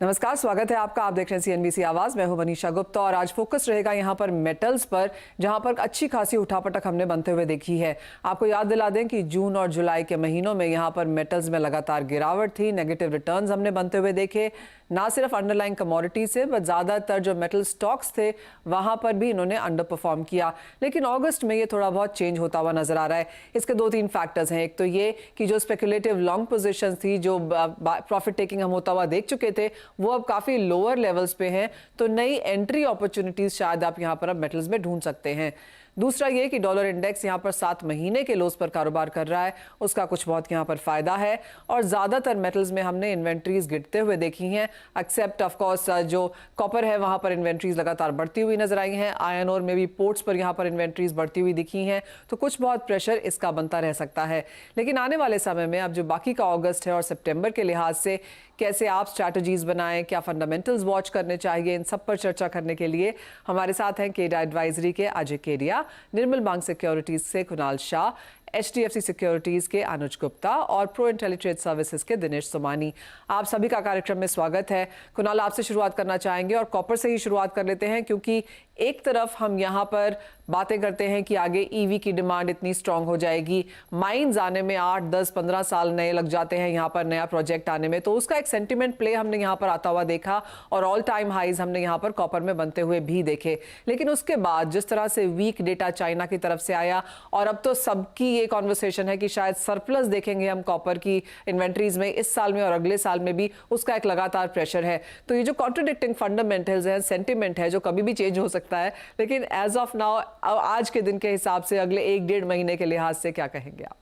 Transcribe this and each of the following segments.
नमस्कार, स्वागत है आपका। आप देख रहे हैं सीएनबीसी आवाज। मैं हूं मनीषा गुप्ता और आज फोकस रहेगा यहां पर मेटल्स पर, जहां पर अच्छी खासी उठापटक हमने बनते हुए देखी है। आपको याद दिला दें कि जून और जुलाई के महीनों में यहां पर मेटल्स में लगातार गिरावट थी, नेगेटिव रिटर्न्स हमने बनते हुए देखे, ना सिर्फ अंडरलाइंग कमोडिटी से बट ज़्यादातर जो मेटल स्टॉक्स थे वहां पर भी इन्होंने अंडर परफॉर्म किया। लेकिन अगस्त में ये थोड़ा बहुत चेंज होता हुआ नजर आ रहा है। इसके दो तीन फैक्टर्स हैं। एक तो ये कि जो स्पेकुलेटिव लॉन्ग पोजीशंस थी, जो प्रॉफिट टेकिंग हम होता हुआ देख चुके थे, वो अब काफी लोअर लेवल्स पे हैं, तो नई एंट्री अपॉर्चुनिटीज शायद आप यहां पर अब मेटल्स में ढूंढ सकते हैं। दूसरा ये कि डॉलर इंडेक्स यहां पर 7 महीने के लोस पर कारोबार कर रहा है, उसका कुछ बहुत यहां पर फायदा है। और ज्यादातर मेटल्स में हमने इन्वेंट्रीज गिरते हुए देखी हैं, एक्सेप्ट ऑफ कोर्स जो कॉपर है वहां पर इन्वेंट्रीज लगातार बढ़ती हुई नजर आई हैं। आयरन और में भी पोर्ट्स पर यहां पर इन्वेंट्रीज बढ़ती हुई दिखी हैं, तो कुछ बहुत प्रेशर इसका बनता रह सकता है। लेकिन आने वाले समय में अब जो बाकी का अगस्त है और सितंबर के लिहाज से कैसे आप स्ट्रैटेजीज बनाएं, क्या फंडामेंटल्स वॉच करने चाहिए, इन सब पर चर्चा करने के लिए हमारे साथ हैं केडा एडवाइजरी के अजय केडिया, निर्मल बैंक सिक्योरिटीज से कुणाल शाह, HDFC सिक्योरिटीज के अनुज गुप्ता और प्रो इंटेलिट्रेड सर्विसेज के दिनेश सोमानी। आप सभी का कार्यक्रम में स्वागत है। कुणाल, आपसे शुरुआत करना चाहेंगे और कॉपर से ही शुरुआत कर लेते हैं, क्योंकि एक तरफ हम यहाँ पर बातें करते हैं कि आगे ईवी की डिमांड इतनी स्ट्रांग हो जाएगी, माइंस आने में 8, 10, 15 साल नए लग जाते हैं यहाँ पर नया प्रोजेक्ट आने में, तो उसका एक सेंटिमेंट प्ले हमने यहाँ पर आता हुआ देखा और ऑल टाइम हाईज हमने यहाँ पर कॉपर में बनते हुए भी देखे। लेकिन उसके बाद जिस तरह से वीक डेटा चाइना की तरफ से आया और अब तो सबकी ये कॉन्वर्सेशन है कि शायद सरप्लस देखेंगे हम कॉपर की इन्वेंट्रीज में इस साल में और अगले साल में भी, उसका एक लगातार प्रेशर है। तो ये जो कॉन्ट्रडिक्टिंग फंडामेंटल्स है, सेंटिमेंट है जो कभी भी चेंज हो सकता है, लेकिन एज ऑफ नाउ आज के दिन के हिसाब से अगले 1-1.5 महीने के लिहाज से क्या कहेंगे आप?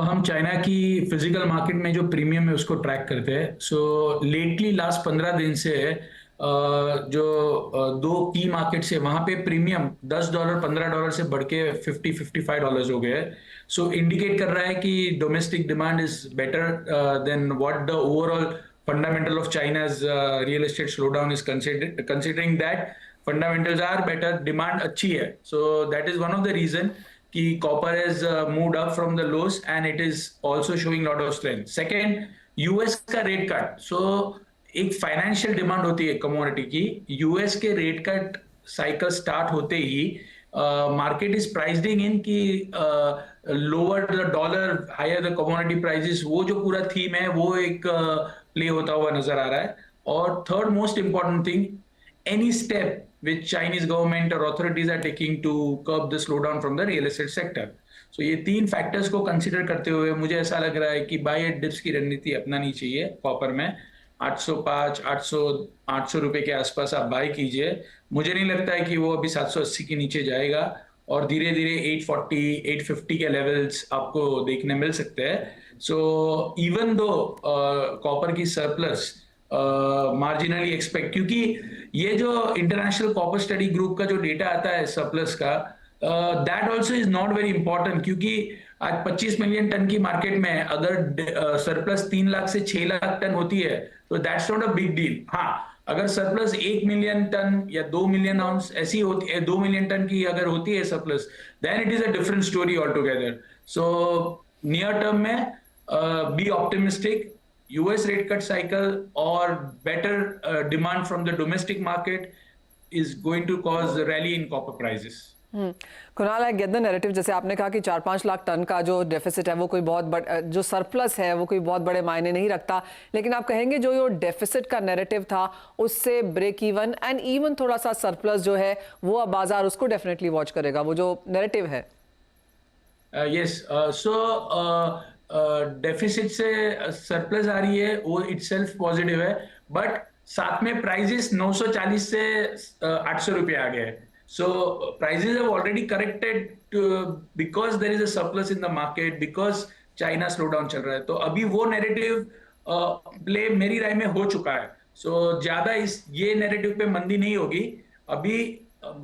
हम चाइना की फिजिकल मार्केट में जो प्रीमियम है उसको ट्रैक करते हैं। लेटली लास्ट 15 दिन से जो दो की मार्केट से वहां पे प्रीमियम $10 $15 से बढ़ के $50-55 हो गए। इंडिकेट कर रहा है कि domestic demand is better than what the overall fundamental of China's real estate slowdown is considering that fundamentals are better, demand अच्छी है। That is one of the reason कि copper has moved up from the lows and it is also showing lot of strength. Second, US का rate cut. एक financial demand होती है commodity की, US के rate cut cycle start होते ही market is pricing in कि lower the dollar higher the commodity prices, वो जो पूरा थीम है वो एक प्ले होता हुआ नजर आ रहा है। और third most important thing, any step which Chinese government or authorities are taking to curb the slowdown from the real estate sector. ये तीन फैक्टर्स को कंसीडर करते हुए मुझे ऐसा लग रहा है कि बाय एट डिप्स की रणनीति अपनानी चाहिए कॉपर में। 805, 800 रुपए के आसपास आप बाय कीजिए। मुझे नहीं लगता है कि वो अभी 780 के नीचे जाएगा और धीरे धीरे 840, 850 के लेवल्स आपको देखने मिल सकते हैं। इवन दो कॉपर की सरप्लस मार्जिनली एक्सपेक्ट, क्योंकि ये जो इंटरनेशनल कॉपर स्टडी ग्रुप का जो डेटा आता है सरप्लस का, that also is not very important, क्योंकि आज 25 मिलियन टन की मार्केट में अगर सरप्लस 3 लाख से 6 लाख टन होती है तो that's not a big deal. हाँ, अगर सरप्लस 1 मिलियन टन या 2 मिलियन आउंस ऐसी होती है, 2 मिलियन टन की अगर होती है surplus, then it is a different story altogether. Near term में be optimistic, US rate cut cycle or better demand from the domestic market is going to cause a rally in copper prices. Kunal, I get the narrative. जैसे आपने कहा कि 4-5 lakh ton का जो deficit है वो कोई बहुत जो सरप्लस है वो कोई बहुत बड़े मायने नहीं रखता, लेकिन आप कहेंगे जो ये डेफिसिट का नैरेटिव था उससे ब्रेक इवन एंड इवन थोड़ा सा सरप्लस जो है वो अब बाजार उसको डेफिनेटली वॉच करेगा, वो जो नैरेटिव है। यस, डेफिसिट से सरप्लस आ रही है वो इटसेल्फ पॉजिटिव है, बट साथ में प्राइजेस 940 से 800 रुपए आ गए। Prices have already corrected because there is a surplus in the market, because China slow down चल रहा है। तो अभी वो नैरेटिव प्ले मेरी राय में हो चुका है। ज्यादा ये नैरेटिव पे मंदी नहीं होगी। अभी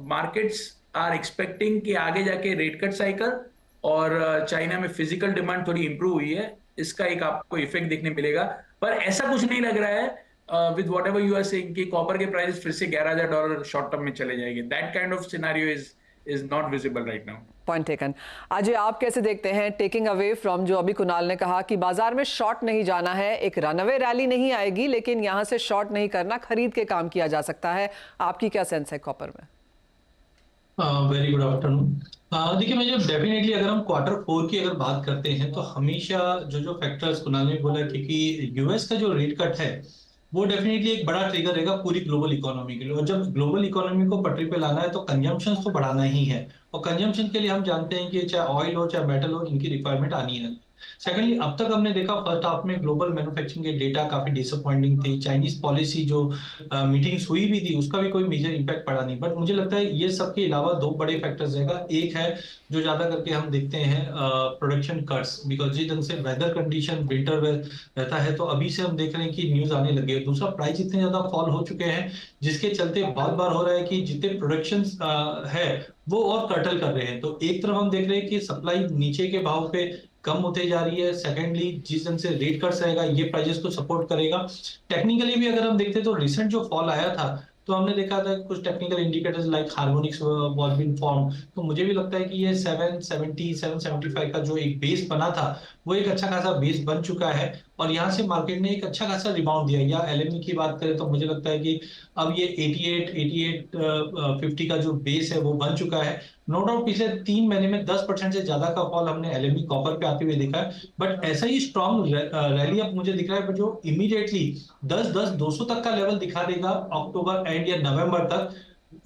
मार्केट्स आर एक्सपेक्टिंग कि आगे जाके रेट कट साइकिल और चाइना में फिजिकल डिमांड थोड़ी इंप्रूव हुई है, इसका एक आपको इफेक्ट देखने मिलेगा। पर ऐसा कुछ नहीं लग रहा है with whatever you are saying कि कॉपर के प्राइस फिर से $11,000 शॉर्ट टर्म में चले जाएंगे। That kind of scenario is is not visible right now. Point taken. Ajay, आप कैसे देखते हैं, टेकिंग अवे फ्रॉम जो अभी कुणाल ने कहा कि बाजार में शॉर्ट नहीं जाना है, एक रनअवे रैली नहीं आएगी, लेकिन यहां से शॉर्ट नहीं करना, खरीद के काम किया जा सकता है। आपकी क्या सेंस है कॉपर में? Very good afternoon. देखिए, मुझे डेफिनेटली अगर हम Q4 की अगर बात करते हैं तो हमेशा जो फैक्टर्स कुणाल ने बोला, क्योंकि यूएस का जो रेट कट है वो डेफिनेटली एक बड़ा ट्रिगर रहेगा पूरी ग्लोबल इकोनॉमी के लिए। और जब ग्लोबल इकोनॉमी को पटरी पे लाना है तो कंजम्पशन तो बढ़ाना ही है, और कंजम्पशन के लिए हम जानते हैं कि चाहे ऑयल हो चाहे मेटल हो, इनकी रिक्वायरमेंट आनी है। सेकेंडली, अब तक हमने देखा फर्स्ट हाफ में ग्लोबल मैन्युफैक्चरिंग के डेटा काफी डिसअपॉइंटिंग थी। चाइनीज पॉलिसी जो मीटिंग्स हुई भी थी उसका भी कोई मेजर इंपैक्ट पड़ा नहीं। बट मुझे लगता है ये सब के अलावा दो बड़े फैक्टर्स रहेगा। एक है जो ज्यादा करके हम देखते हैं प्रोडक्शन कट्स, बिकॉज जिस ढंग से वेदर कंडीशन विंटर रहता है तो अभी से हम देख रहे हैं कि न्यूज आने लगे। दूसरा, प्राइस इतने ज्यादा फॉल हो चुके हैं जिसके चलते बार बार हो रहा है कि जितने प्रोडक्शन है वो और कर्टल कर रहे हैं। तो एक तरफ हम देख रहे हैं कि सप्लाई नीचे के भाव पे कम होते जा रही है। सेकेंडली, जिस ढंग से रेट कट्स रहेगा ये प्राइसेस को सपोर्ट करेगा। टेक्निकली भी अगर हम देखते तो रिसेंट जो फॉल आया था तो हमने देखा था कुछ technical indicators like harmonics was been form. तो मुझे भी लगता है कि ये 770 775 का जो एक बेस बना था वो एक अच्छा खासा बेस बन चुका है, और यहाँ से मार्केट ने एक अच्छा खासा रिबाउंड दिया। या एलएमई की बात करें तो मुझे लगता है कि अब ये 88 50 का जो बेस है वो बन चुका है। नो डाउट पिछले 3 महीने में 10% से ज्यादा का फॉल हमने एलएमई कॉपर पे आते हुए देखा है, बट ऐसा ही स्ट्रॉन्ग रैली अब मुझे दिख रहा है जो इमीडिएटली 10-10-200 तक का लेवल दिखा देगा अक्टूबर एंड या नवंबर तक।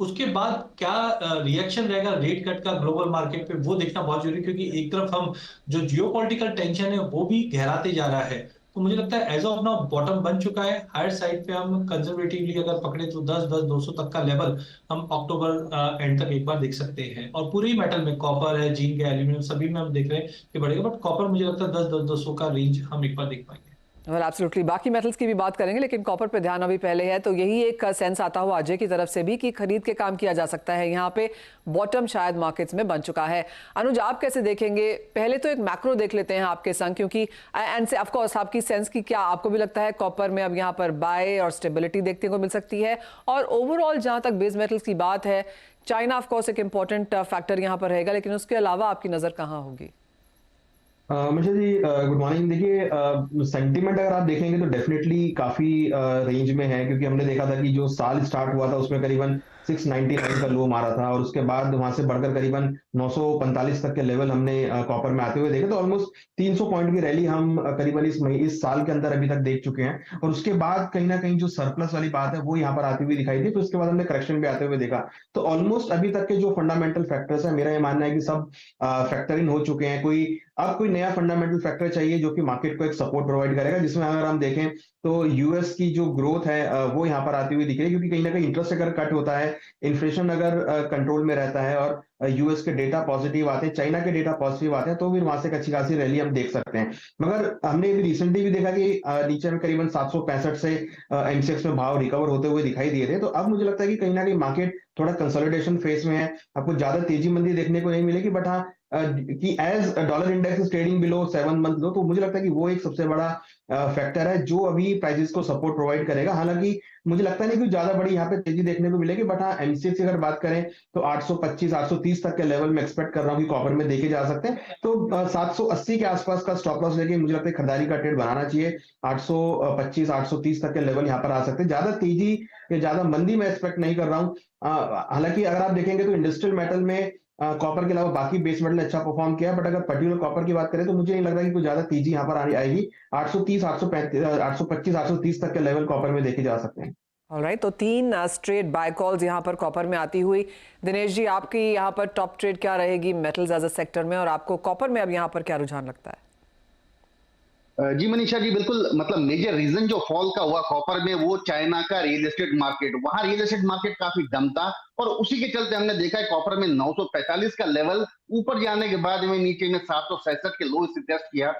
उसके बाद क्या रिएक्शन रहेगा रेट कट का ग्लोबल मार्केट पे वो देखना बहुत जरूरी, क्योंकि एक तरफ हम जो जियोपॉलिटिकल टेंशन है वो भी गहराते जा रहा है। तो मुझे लगता है एज ऑफ नाउ बॉटम बन चुका है। हायर साइड पे हम कंजर्वेटिवली अगर पकड़े तो 10-10-200 तक का लेवल हम अक्टूबर एंड तक एक बार देख सकते हैं। और पूरे मेटल में कॉपर है, जिंक है, एल्यूमिनियम सभी में हम देख रहे हैं कि बढ़ेगा, बट कॉपर मुझे लगता है 10-10-200 का रेंज हम एक बार देख पाएंगे। वेल एब्सोल्युटली, बाकी मेटल्स की भी बात करेंगे, लेकिन कॉपर पे ध्यान अभी पहले है। तो यही एक सेंस आता हुआ अजय की तरफ से भी कि खरीद के काम किया जा सकता है, यहाँ पे बॉटम शायद मार्केट्स में बन चुका है। अनुज, आप कैसे देखेंगे? पहले तो एक मैक्रो देख लेते हैं आपके संग, क्योंकि एंड से ऑफ कोर्स आपकी सेंस की क्या आपको भी लगता है कॉपर में अब यहाँ पर बाय और स्टेबिलिटी देखने को मिल सकती है? और ओवरऑल जहाँ तक बेस मेटल्स की बात है, चाइना ऑफ कोर्स एक इंपॉर्टेंट फैक्टर यहाँ पर रहेगा, लेकिन उसके अलावा आपकी नजर कहाँ होगी? Mishra ji, good morning. देखिए, सेंटीमेंट अगर आप देखेंगे तो डेफिनेटली काफी रेंज में है, क्योंकि हमने देखा था कि जो साल स्टार्ट हुआ था उसमें करीबन 699 का लो मारा था, और उसके बाद वहां से बढ़कर करीबन 945 तक के लेवल हमने कॉपर में आते हुए देखे। तो ऑलमोस्ट 300 पॉइंट की रैली हम करीबन इस साल के अंदर अभी तक देख चुके हैं, और उसके बाद कहीं ना कहीं जो सरप्लस वाली बात है वो यहाँ पर आती हुई दिखाई दी। फिर उसके बाद हमने करेक्शन भी आते हुए देखा। तो ऑलमोस्ट अभी तक के जो फंडामेंटल फैक्टर्स है, मेरा ये मानना है कि सब फैक्टर इन हो चुके हैं। अब कोई नया फंडामेंटल फैक्टर चाहिए जो कि मार्केट को एक सपोर्ट प्रोवाइड करेगा, जिसमें अगर हम देखें तो यूएस की जो ग्रोथ है वो यहाँ पर आती हुई दिख रही है, क्योंकि कहीं ना कहीं इंटरेस्ट अगर कट होता है, इन्फ्लेशन अगर कंट्रोल में रहता है, और यूएस के डेटा पॉजिटिव आते हैं, चाइना के डेटा पॉजिटिव आते हैं, तो फिर वहां से एक अच्छी खासी रैली हम देख सकते हैं। मगर हमने अभी रिसेंटली भी देखा कि नीचे में करीबन 765 से एमसीएक्स में भाव रिकवर होते हुए दिखाई दिए थे। तो अब मुझे लगता है कि कहीं ना कहीं मार्केट थोड़ा कंसोलिडेशन फेज में है। आपको ज्यादा तेजी मंदी देखने को नहीं मिलेगी, बट हाँ कि as dollar index is trading below 7 month low, तो मुझे लगता है कि वो एक सबसे बड़ा फैक्टर है जो अभी प्राइसेस को सपोर्ट प्रोवाइड करेगा। हालांकि मुझे लगता नहीं कि ज्यादा बड़ी यहाँ पे तेजी देखने को मिलेगी, बट हाँ एमसीएक्स की अगर बात करें तो 825 830 तक के लेवल में एक्सपेक्ट कर रहा हूँ कि कॉपर में देखे जा सकते हैं। तो 780 के आसपास का स्टॉप लॉस लेके मुझे लगता है खरीदारी का ट्रेड बनाना चाहिए। 825 830 तक के लेवल यहाँ पर आ सकते हैं। ज्यादा तेजी या ज्यादा मंदी मैं एक्सपेक्ट नहीं कर रहा हूँ। हालांकि अगर आप देखेंगे तो इंडस्ट्रियल मेटल में कॉपर के अलावा बाकी बेस मेटल अच्छा परफॉर्म किया, बट अगर पर्टिकुलर कॉपर की बात करें तो मुझे नहीं लग रहा कि कोई ज्यादा तेजी यहाँ पर आएगी। 830 825 830 तक के लेवल कॉपर में देखे जा सकते हैं। ऑलराइट, तो 3 स्ट्रेट बाय कॉल्स यहाँ पर कॉपर में आती हुई। दिनेश जी, आपकी यहाँ पर टॉप ट्रेड क्या रहेगी मेटल्स एज अ सेक्टर में, और आपको कॉपर में अब यहाँ पर क्या रुझान लगता है? जी मनीषा जी, बिल्कुल, मतलब मेजर रीजन जो फॉल का हुआ कॉपर में वो चाइना का रियल एस्टेट मार्केट। वहां रियल एस्टेट मार्केट काफी डम था, और उसी के चलते हमने देखा है कॉपर में 945 का लेवल ऊपर जाने के बाद में नीचे में 767 के लो से टेस्ट किया।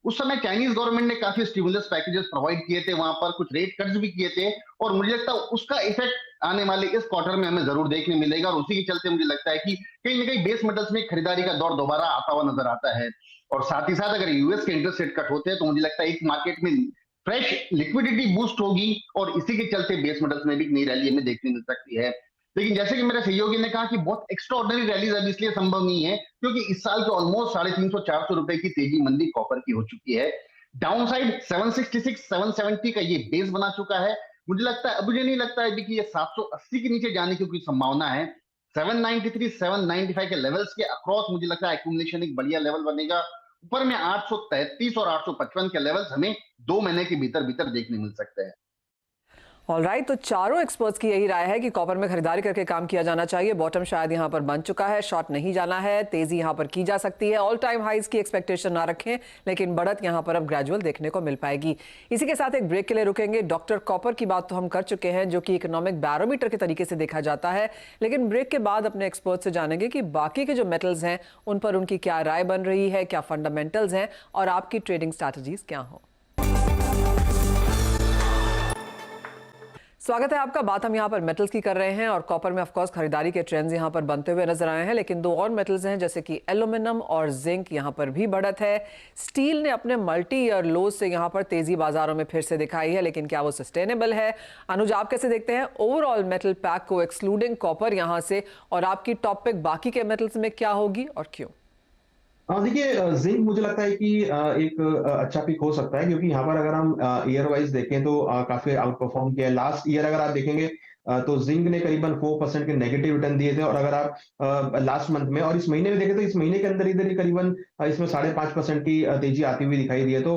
उस समय चाइनीज गवर्नमेंट ने काफी स्टिमुलस पैकेजेस प्रोवाइड किए थे, वहां पर कुछ रेट कट्स भी किए थे, और मुझे लगता है उसका इफेक्ट आने वाले इस क्वार्टर में हमें जरूर देखने मिलेगा। और उसी के चलते मुझे लगता है कि कहीं ना कहीं बेस मेटल्स में खरीदारी का दौर दोबारा आता हुआ नजर आता है। और साथ ही साथ अगर यूएस के इंटरेस्ट रेट कट होते हैं तो मुझे लगता है एक मार्केट में फ्रेश लिक्विडिटी बूस्ट होगी, और इसी के चलते बेस मेटल्स में भी नई रैली हमें देखने मिल सकती है। लेकिन जैसे कि मेरे सहयोगी ने कहा कि बहुत एक्स्ट्राऑर्डिनरी रैलीज अब इसलिए संभव नहीं है क्योंकि इस साल के ऑलमोस्ट 350-400 रुपए की तेजी मंदी कॉपर की हो चुकी है। डाउन साइड 766 770 का ये बेस बना चुका है। मुझे नहीं लगता है कि ये 780 के नीचे जाने की कोई संभावना है। 793 795 के लेवल्स के अक्रॉस मुझे लगता है एक्यूमुलेशन एक बढ़िया लेवल बनेगा। ऊपर में 833 और 855 के लेवल्स हमें 2 महीने के भीतर भीतर देखने मिल सकते हैं। ऑलराइट, तो चारों एक्सपर्ट्स की यही राय है कि कॉपर में खरीदारी करके काम किया जाना चाहिए। बॉटम शायद यहां पर बन चुका है, शॉर्ट नहीं जाना है, तेजी यहां पर की जा सकती है। ऑल टाइम हाइज की एक्सपेक्टेशन ना रखें, लेकिन बढ़त यहां पर अब ग्रेजुअल देखने को मिल पाएगी। इसी के साथ एक ब्रेक के लिए रुकेंगे। डॉक्टर कॉपर की बात तो हम कर चुके हैं, जो कि इकोनॉमिक बैरोमीटर के तरीके से देखा जाता है, लेकिन ब्रेक के बाद अपने एक्सपर्ट से जानेंगे कि बाकी के जो मेटल्स हैं उन पर उनकी क्या राय बन रही है, क्या फंडामेंटल्स हैं और आपकी ट्रेडिंग स्ट्रैटेजीज क्या हो। स्वागत है आपका। बात हम यहाँ पर मेटल्स की कर रहे हैं और कॉपर में ऑफकोर्स खरीदारी के ट्रेंड्स यहाँ पर बनते हुए नजर आए हैं, लेकिन दो और मेटल्स हैं जैसे कि एल्यूमिनियम और जिंक, यहाँ पर भी बढ़त है। स्टील ने अपने मल्टी ईयर लोज से यहाँ पर तेजी बाजारों में फिर से दिखाई है, लेकिन क्या वो सस्टेनेबल है? अनुज, आप कैसे देखते हैं ओवरऑल मेटल पैक को एक्सक्लूडिंग कॉपर यहाँ से, और आपकी टॉप पिक बाकी के मेटल्स में क्या होगी और क्यों? देखिए, जिंक मुझे लगता है कि एक अच्छा पिक हो सकता है, क्योंकि यहाँ पर अगर हम ईयर वाइज देखें तो काफी आउट परफॉर्म किया है। लास्ट ईयर अगर आप देखेंगे तो जिंक ने करीबन 4% के नेगेटिव रिटर्न दिए थे, और अगर आप लास्ट मंथ में और इस महीने में देखें तो इस महीने के अंदर इधर ही करीबन इसमें 5.5% की तेजी आती हुई दिखाई दी है। तो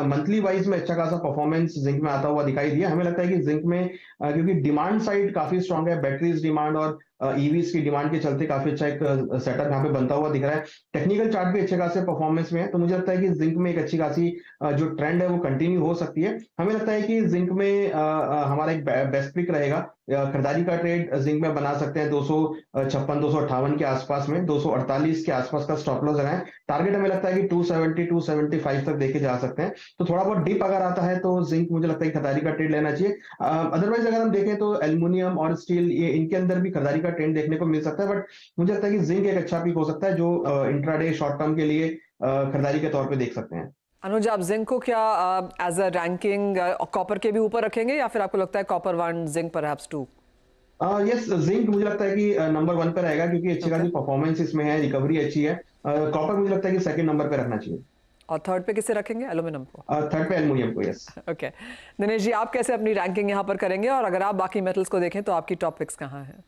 मंथली वाइज में अच्छा खासा परफॉर्मेंस जिंक में आता हुआ दिखाई दिया। हमें लगता है कि जिंक में क्योंकि डिमांड साइड काफी स्ट्रांग है, बैटरीज डिमांड और ईवीज की डिमांड के चलते काफी अच्छा एक सेटअप यहाँ पे बनता हुआ दिख रहा है। टेक्निकल चार्ट भी अच्छे खासे परफॉर्मेंस में है, तो मुझे लगता है कि जिंक में एक अच्छी खासी जो ट्रेंड है वो कंटिन्यू हो सकती है। हमें लगता है कि जिंक में हमारा एक बेस्ट पिक रहेगा। खरीदारी का ट्रेड जिंक में बना सकते हैं 256 258 के आसपास में, 248 के आसपास का स्टॉप लॉस लगाएं। टारगेट हमें लगता है कि 270 275 तक देखे जा सकते हैं। तो थोड़ा बहुत डिप अगर आता है तो जिंक मुझे लगता है कि खरीदारी का ट्रेड लेना चाहिए। अदरवाइज अगर हम देखें तो एल्युमिनियम और स्टील, ये इनके अंदर भी खरीदारी का ट्रेंड देखने को मिल सकता है, बट मुझे लगता है कि जिंक एक अच्छा पिक हो सकता है जो इंट्राडे शॉर्ट टर्म के लिए खरीदारी के तौर पे देख सकते हैं। अनुज, आप जिंक को क्या एज अ रैंकिंग कॉपर के भी ऊपर रखेंगे, या फिर आपको लगता है copper 1 zinc perhaps 2? Yes, zinc मुझे लगता है कि नंबर 1 पे रहेगा, क्योंकि अच्छी खासी परफॉर्मेंस इसमें है, रिकवरी अच्छी है। कॉपर मुझे लगता है कि सेकंड नंबर पे रखना चाहिए। और थर्ड पे किसे रखेंगे? एल्यूमिनियम को? थर्ड पे एल्युमिनियम को, यस। ओके दिनेश जी, आप कैसे अपनी रैंकिंग यहाँ पर करेंगे, और अगर आप बाकी मेटल्स को देखें तो आपकी टॉप पिक्स कहाँ हैं?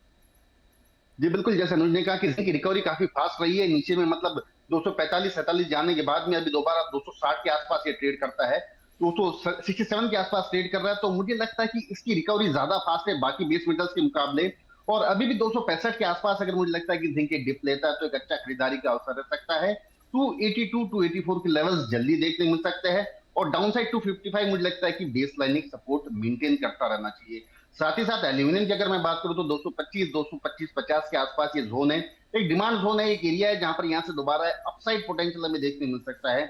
जी बिल्कुल, जैसे अनुज ने कहा कि जिंक की रिकवरी काफी फास्ट रही है। नीचे में मतलब 245-47 जाने के बाद में अभी दोबारा 260 के आसपास ये ट्रेड करता है, 267 के आसपास ट्रेड कर रहा है। तो मुझे लगता है कि इसकी रिकवरी ज्यादा फास्ट है बाकी बेस मेटल्स के मुकाबले। और अभी भी 265 के आसपास अगर मुझे लगता है कि जिंक एक डिप लेता है तो एक अच्छा खरीदारी का अवसर रह सकता है। 282 284 के लेवल्स जल्दी देखने मिल सकते हैं, और डाउन साइड 255 मुझे लगता है कि बेस लाइनिंग सपोर्ट मेंटेन करता रहना चाहिए। साथ ही साथ एल्यूमिनियम की अगर मैं बात करूं तो 225-225-50 के आसपास ये जोन है, एक डिमांड जोन है, एक एरिया है जहां पर यहां से दोबारा अपसाइड पोटेंशियल हमें देखने मिल सकता है।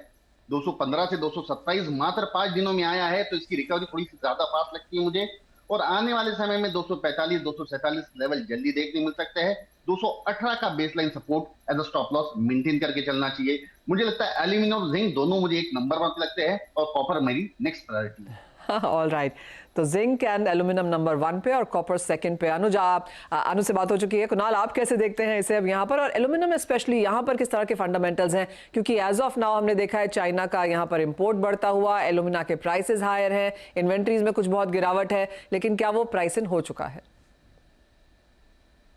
215 से 227 मात्र 5 दिनों में आया है, तो इसकी रिकवरी थोड़ी सी ज्यादा फास्ट लगती है मुझे। और आने वाले समय में 245 247 लेवल जल्दी देखने मिल सकते हैं। 218 का baseline support as a stop loss maintain करके चलना चाहिए। मुझे लगता है एल्यूमिनियम और जिंक दोनों मुझे एक नंबर 1 लगते हैं, और कॉपर मेरी नेक्स्ट प्रायोरिटी है। ऑल राइट, तो जिंक एंड एल्यूमिनियम नंबर 1 पे और कॉपर सेकंड पे। अनुज, अनु से बात हो चुकी है। कुणाल, आप कैसे देखते हैं इसे अब यहाँ पर, और एल्यूमिनियम स्पेशली यहाँ पर किस तरह के फंडामेंटल्स हैं? क्योंकि एज ऑफ नाउ हमने देखा है चाइना का यहाँ पर इंपोर्ट बढ़ता हुआ, एल्यूमिना के प्राइसेस हायर हैं, इन्वेंट्रीज में कुछ बहुत गिरावट है, लेकिन क्या वो प्राइस इन हो चुका है?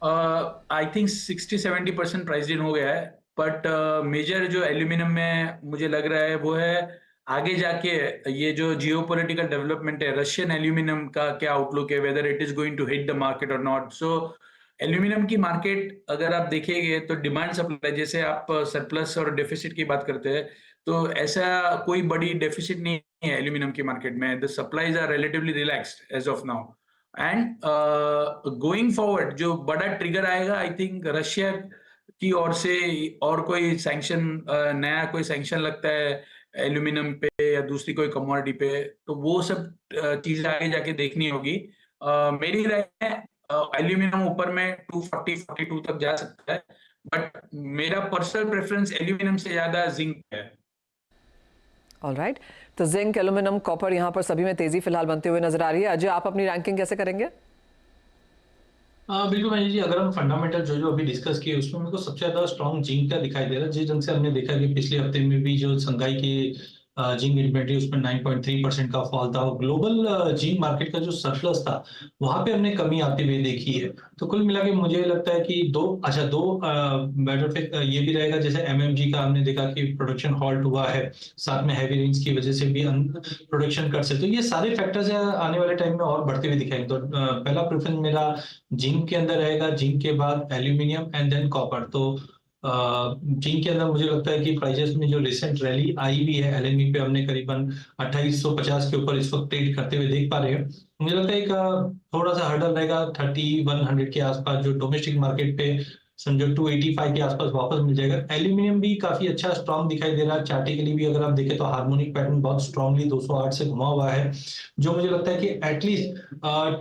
आई थिंक 60-70% प्राइस इन हो गया है, बट मेजर जो एल्यूमिनियम में मुझे लग रहा है वो है आगे जाके ये जो जियोपॉलिटिकल डेवलपमेंट है, रशियन एल्यूमिनियम का क्या आउटलुक है, whether it is going to hit the market और नॉट। सो एल्यूमिनियम की मार्केट अगर आप देखेंगे तो डिमांड सप्लाई, जैसे आप सरप्लस और डेफिसिट की बात करते हैं, तो ऐसा कोई बड़ी डेफिसिट नहीं है एल्यूमिनियम की मार्केट में। The supplies are relatively relaxed as of now, and going forward जो बड़ा ट्रिगर आएगा आई थिंक रशिया की ओर से, और कोई सैंक्शन, नया कोई सैंक्शन लगता है एल्यूमिनियम पे या दूसरी कोई कमोडिटी पे, तो वो सब चीजें आगे जाके देखनी होगी। मेरी राय है एल्यूमिनियम ऊपर में 240-42 तक जा सकता है, बट मेरा पर्सनल प्रेफरेंस एल्यूमिनियम से ज्यादा जिंक है। ऑलराइट, तो जिंक, एल्यूमिनियम, कॉपर यहाँ पर सभी में तेजी फिलहाल बनते हुए नजर आ रही है। अजय, आप अपनी रैंकिंग कैसे करेंगे? बिल्कुल मनीष जी, अगर हम फंडामेंटल जो जो अभी डिस्कस किए उसमें मेरे को सबसे ज्यादा स्ट्रॉन्ग जिंक का दिखाई दे रहा है। जिस ढंग से हमने देखा कि पिछले हफ्ते में भी जो संघाई की जिंक इन्वेंटरी उसमें 9.3% का फॉल था और ग्लोबल जिंक मार्केट का जो सरप्लस था वहां पे हमने कमी आते हुए देखी है। तो कुल मिला के मुझे लगता है कि दो मैटर ऑफ ये भी रहेगा, जैसे एमएमजी का हमने देखा कि प्रोडक्शन हॉल्ट हुआ है, साथ में हैवी रेन्स की वजह से भी प्रोडक्शन कट से, तो ये सारे फैक्टर्स आने वाले टाइम में और बढ़ते हुए दिखाएंगे। तो पहला प्रेफरेंस मेरा जिंक के अंदर रहेगा, जिंक के बाद एल्यूमिनियम एंड देन कॉपर। तो जिंक के अंदर मुझे लगता है कि प्राइजेस में जो रिसेंट रैली आई भी है, एलएनबी पे हमने करीबन 2850 के ऊपर इस वक्त ट्रेड करते हुए देख पा रहे हैं। मुझे लगता है एक थोड़ा सा हर्डल रहेगा 3100 के आसपास, जो डोमेस्टिक मार्केट पे समझो 285 के आसपास वापस मिल जाएगा। एल्यूमिनियम भी काफी अच्छा स्ट्रॉन्ग दिखाई दे रहा है। चार्टिकली भी अगर आप देखें तो हार्मोनिक पैटर्न बहुत स्ट्रांगली 208 से घुमा हुआ है, जो मुझे लगता है कि एटलीस्ट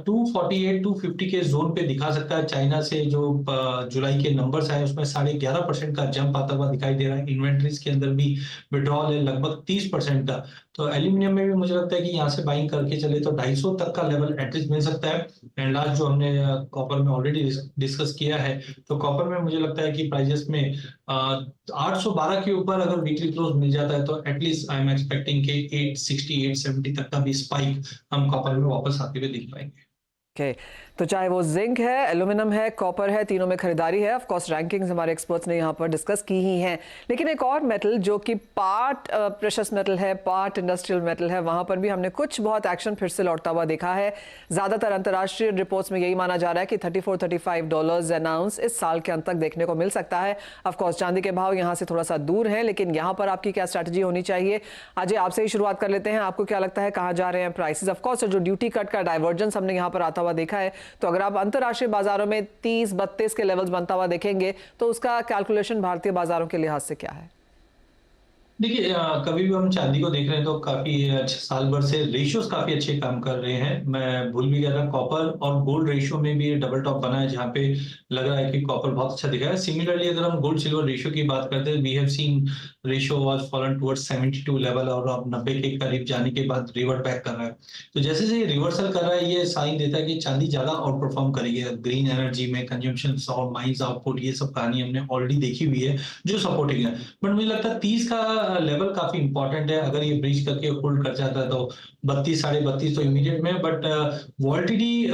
248 250 के जोन पे दिखा सकता है। चाइना से जो जुलाई के नंबर्स आए उसमें 11.5% का जंप आता हुआ दिखाई दे रहा है। इन्वेंट्रीज के अंदर भी विड्रॉल है लगभग 30% का। तो एल्यूमिनियम में भी मुझे लगता है कि यहाँ से बाइंग करके चले तो 250 तक का लेवल एटलीस्ट मिल सकता है। एंड लास्ट जो हमने कॉपर में ऑलरेडी डिस्कस किया है, तो कॉपर में मुझे लगता है कि प्राइजेस में 812 के ऊपर अगर वीकली क्लोज मिल जाता है तो एटलीस्ट आई एम एक्सपेक्टिंग कि 860 870 तक का भी स्पाइक हम कॉपर में वापस आते हुए देख पाएंगे। तो चाहे वो जिंक है, एल्यूमिनियम है, कॉपर है, तीनों में खरीदारी है। ऑफ कोर्स रैंकिंग्स हमारे एक्सपर्ट्स ने यहाँ पर डिस्कस की ही हैं। लेकिन एक और मेटल जो कि पार्ट प्रेशस मेटल है, पार्ट इंडस्ट्रियल मेटल है, वहां पर भी हमने कुछ बहुत एक्शन फिर से लौटता हुआ देखा है। ज्यादातर अंतर्राष्ट्रीय रिपोर्ट्स में यही माना जा रहा है कि $34-35 एन आउंस इस साल के अंत तक देखने को मिल सकता है। ऑफ कोर्स चांदी के भाव यहाँ से थोड़ा सा दूर हैं, लेकिन यहाँ पर आपकी क्या स्ट्रैटेजी होनी चाहिए? अजय, आपसे ही शुरुआत कर लेते हैं। आपको क्या लगता है कहाँ जा रहे हैं प्राइसेस? ऑफ कोर्स जो ड्यूटी कट का डाइवर्जेंस हमने यहाँ पर आता हुआ देखा है, तो अगर आप अंतरराष्ट्रीय बाजारों में 30-32 के लेवल्स बनता हुआ देखेंगे तो उसका कैलकुलेशन भारतीय बाजारों के लिहाज से क्या है? देखिए, कभी भी हम चांदी को देख रहे हैं तो काफी अच्छे साल भर से रेशियोज काफी अच्छे काम कर रहे हैं। मैं भूल भी गया था, कॉपर और गोल्ड रेशियो में भी डबल टॉप बना है, जहां पे लग रहा है कि कॉपर बहुत अच्छा दिखा है। सिमिलरली अगर हम गोल्ड सिल्वर रेशियो की बात करते हैं, we have seen ratio was fallen towards 72 level और अब 90 के करीब जाने के बाद रिवर्ट बैक कर रहा है। तो जैसे से ये रिवर्सल कर रहा है, ये साइन देता है कि चांदी ज्यादा आउट परफॉर्म करेगी। ग्रीन एनर्जी में कंजम्पशन और माइंस आउटपुट, ये सब कहानी हमने ऑलरेडी देखी हुई है जो सपोर्टिंग है। बट मुझे लगता है 30 का लेवल काफी इंपॉर्टेंट है। अगर ये ब्रीच करके होल्ड कर जाता है तो 32 32.5 तो इमीडिएट में, बट वॉल्टिटी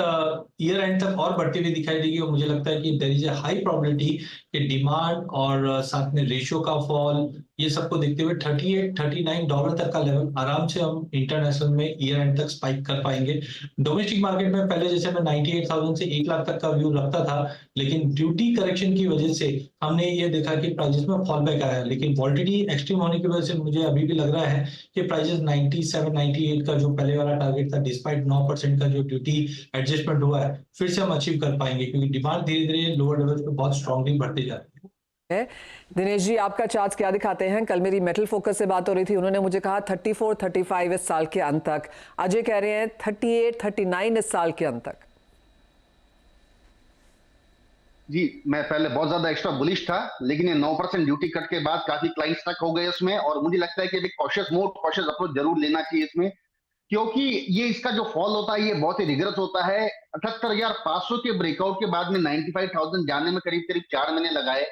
ईयर एंड तक और बढ़ती हुई दिखाई देगी। और मुझे लगता है कि there is a high probability कि डिमांड और साथ में रेशियो का फॉल, ये सबको देखते हुए $38-39 तक का लेवल आराम से हम इंटरनेशनल में ईयर एंड तक स्पाइक कर पाएंगे। डोमेस्टिक मार्केट में पहले जैसे मैं 98,000 से 1 लाख तक का व्यू रखता था, लेकिन ड्यूटी करेक्शन की वजह से हमने ये देखा कि प्राइजेस में फॉल बैक आया। लेकिन वॉल्टिटी एक्सट्रीम होने की वजह से मुझे अभी भी लग रहा है कि प्राइजेस 97-98 का जो पहले वाला टारगेट था, डिस्पाइट 9% का जो ड्यूटी एडजस्टमेंट हुआ है, फिर से हम अचीव कर पाएंगे, क्योंकि डिमांड धीरे धीरे लोअर लेवल पे बहुत स्ट्रांगली बढ़ती जा रही है। दिनेश जी, आपका चार्ट क्या दिखाते हैं? कल मेरी मेटल फोकस से बात हो रही थी, उन्होंने मुझे कहा 34-35 इस साल के अंत तक। अजय कह रहे हैं 38-39 इस साल के अंत तक। जी, मैं पहले बहुत ज्यादा एक्स्ट्रा बुलिश था, लेकिन ये 9% ड्यूटी कट के बाद काफी क्लाइंट्स तक हो गए उसमें, और मुझे लगता है कि एक कॉशियस अप्रोच जरूर लेना चाहिए इसमें, क्योंकि ये इसका जो फॉल होता है ये बहुत ही रिगरस होता है। 78,500 के ब्रेकआउट के बाद में 95,000 जाने में करीब करीब 4 महीने लगाए,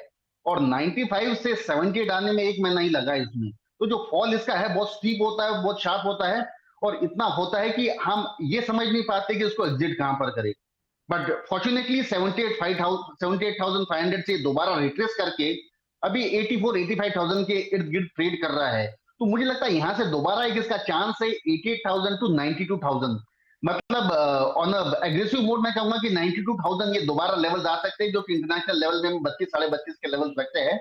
और 95 से 78 आने में 1 महीना ही लगा इसमें। तो जो फॉल इसका है बहुत स्टीप होता है, बहुत शार्प होता है, और इतना होता है कि हम ये समझ नहीं पाते कि उसको एग्जिट कहां पर करें। बट फॉर्चुनेटली 78,500 से दोबारा रिट्रेस करके अभी 84-85,000 के इर्द गिर्द ट्रेड कर रहा है। तो मुझे लगता है यहां से दोबारा एक इसका चांस है 88,000 टू 92,000। मतलब ऑन एग्रेसिव मोड में कहूंगा कि 92,000 ये दोबारा लेवल आ सकते हैं, जो कि इंटरनेशनल लेवल में 32-32.5 के लेवल रखते हैं।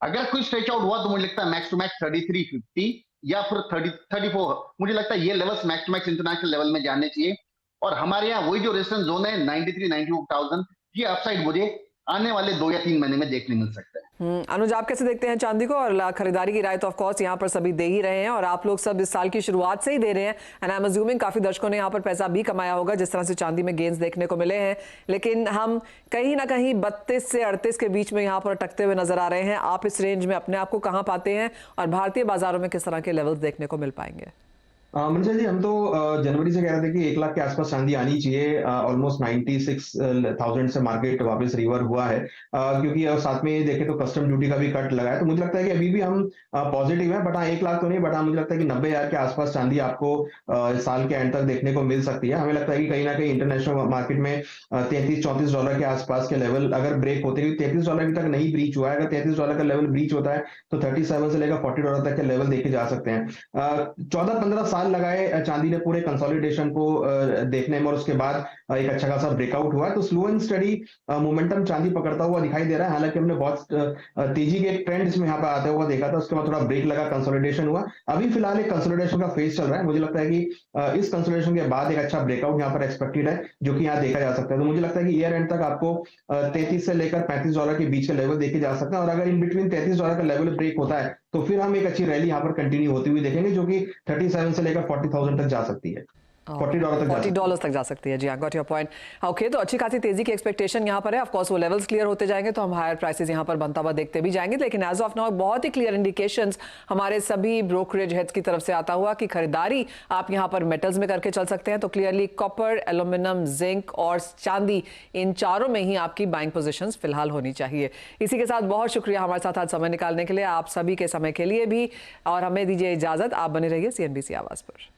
अगर कोई स्ट्रेच आउट हुआ तो मुझे लगता है मैक्स टू मैक्स 3350 या फिर 34, मुझे लगता है ये levels max to max international level में जाने चाहिए। और हमारे यहाँ वही जो रेजिस्टेंस जोन है 93-92,000, ये अपसाइड मुझे आने वाले 2 या 3 महीने में देखने मिल सकता है। अनुज, आप कैसे देखते हैं चांदी को? और खरीदारी की राय तो ऑफ कोर्स यहाँ पर सभी दे ही रहे हैं, और आप लोग सब इस साल की शुरुआत से ही दे रहे हैं, एंड आई एम अज्यूमिंग काफी दर्शकों ने यहाँ पर पैसा भी कमाया होगा जिस तरह से चांदी में गेंस देखने को मिले हैं। लेकिन हम कहीं ना कहीं 32 से 38 के बीच में यहाँ पर अटकते हुए नजर आ रहे हैं। आप इस रेंज में अपने आप को कहाँ पाते हैं, और भारतीय बाजारों में किस तरह के लेवल्स देखने को मिल पाएंगे? मनीषा जी, हम तो जनवरी से कह रहे थे कि 1 लाख के आसपास चांदी आनी चाहिए। ऑलमोस्ट 96,000 से मार्केट वापस रिवर हुआ है, क्योंकि साथ में देखें तो कस्टम ड्यूटी का भी कट लगा है। तो मुझे लगता है कि अभी भी हम पॉजिटिव है, बट हाँ 1 लाख तो नहीं, बट हाँ मुझे लगता है कि 90,000 के आसपास चांदी आपको इस साल के एंड तक देखने को मिल सकती है। हमें लगता है कि कहीं ना कहीं इंटरनेशनल मार्केट में $33-34 के आसपास के लेवल अगर ब्रेक होते हैं, $33 अभी तक नहीं ब्रीच हुआ है। अगर $33 का लेवल ब्रीच होता है तो 37 से लेकर $40 तक के लेवल देखे जा सकते हैं। 14-15 साल लगाए चांदी ने पूरे कंसोलिडेशन को देखने में, और उसके बाद एक अच्छा खासा ब्रेकआउट हुआ। तो स्लो एंड स्टडी मोमेंटम चांदी पकड़ता हुआ दिखाई दे रहा है। हालांकि हमने बहुत तेजी के एक ट्रेंड इसमें यहाँ पे आते हुआ देखा था, उसके बाद थोड़ा ब्रेक लगा, कंसोलिडेशन हुआ। अभी फिलहाल एक कंसोलिडेशन का फेज चल रहा है। मुझे लगता है कि इस कंसोलिडेशन के बाद एक अच्छा ब्रेकआउट यहाँ पर एक्सपेक्टेड है, जो कि यहाँ देखा जा सकता है। तो मुझे लगता है कि ईयर एंड तक आपको 33 से लेकर $35 के बीच के लेवल देखे जा सकते हैं, और अगर इन बिटवीन $33 का लेवल ब्रेक होता है तो फिर हम एक अच्छी रैली यहाँ पर कंटिन्यू होती हुई देखेंगे, जो कि 37 से लेकर 40,000 तक जा सकती है। $40 तक जा सकती है। जी हाँ, गॉट योर पॉइंट। ओके, तो अच्छी खासी तेजी की एक्सपेक्टेशन यहाँ पर है। ऑफ कोर्स वो लेवल्स क्लियर होते जाएंगे तो हम हायर प्राइसेस यहाँ पर बनता हुआ देखते भी जाएंगे, लेकिन एज ऑफ नाउ बहुत ही क्लियर इंडिकेशंस हमारे सभी ब्रोकरेज हेड्स की तरफ से आता हुआ कि खरीदारी आप यहाँ पर मेटल्स में करके चल सकते हैं। तो क्लियरली कॉपर, एल्यूमिनियम, जिंक और चांदी, इन चारों में ही आपकी बाइंग पोजीशंस फिलहाल होनी चाहिए। इसी के साथ बहुत शुक्रिया हमारे साथ आज समय निकालने के लिए, आप सभी के समय के लिए भी, और हमें दीजिए इजाजत। आप बने रहिए CNBC आवाज पर।